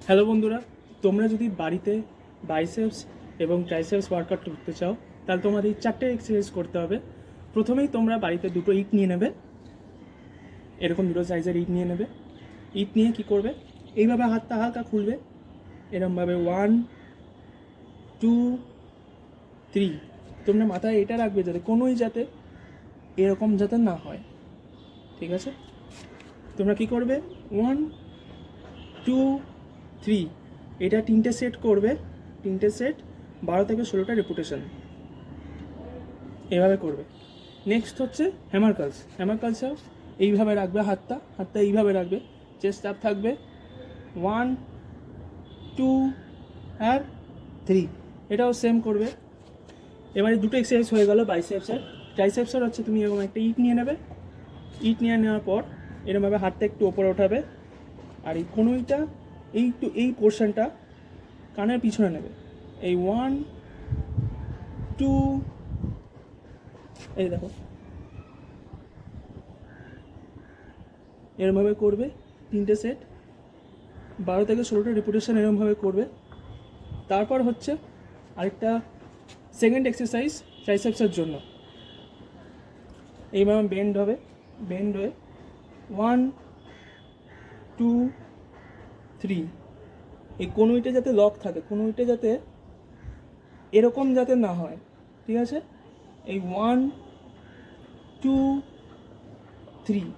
Hello বন্ধুরা, তোমরা যদি বাড়িতে বাইসেপস এবং ট্রাইসেপস ওয়ার্কআউট করতে চাও তাহলে তোমাদের এই 4টে এক্সারসাইজ করতে হবে। প্রথমেই তোমরা বাড়িতে দুটো ইট নিয়ে নেবে, এরকম দুটো সাইজের ইট নিয়ে নেবে। ইট নিয়ে কি করবে, এইভাবে হাতটা হালকা খুলবে, এরকমভাবে 1 2 3। তোমরা মাথায় এটা রাখবে যাতে কোনোই যাতে এরকম যাতে না হয়, ঠিক আছে? তোমরা কি করবে, 1 2 3, এটা 3টে সেট করবে। 3টে সেট 12 থেকে 16টা রেপুটেশন, এভাবে করবে। নেক্সট হচ্ছে হ্যামার কার্লস। হ্যামার কার্লসও এইভাবে রাখবে, হাতটা এইভাবে রাখবে, চেস্ট আপ থাকবে, 1 2 আর 3, এটাও সেম করবে। এবারে দুটো এক্সারসাইজ হয়ে গেল বাইসেপসের। ট্রাইসেপসের হচ্ছে তুমি এরকম একটা ইট নিয়ে নেবে, ইট নিয়ে নেওয়ার পর এরকমভাবে হাতটা একটু ওপরে ওঠাবে, আর এই কোনোইটা এই পোর্শনটা কানের পিছনে নেবে। এই 1 2, এই দেখো এরমভাবে করবে। 3টে সেট 12 থেকে 16টা রেপুটেশন এরমভাবে করবে। তারপর হচ্ছে আরেকটা সেকেন্ড এক্সারসাইজ ট্রাইসেপসের জন্য। এইভাবে বেন্ড হয়ে 1 2 3, এই কোনোইটা যাতে লক থাকে, কোনোইটা যাতে এরকম যাতে না হয়, ঠিক আছে? এই 1 2 3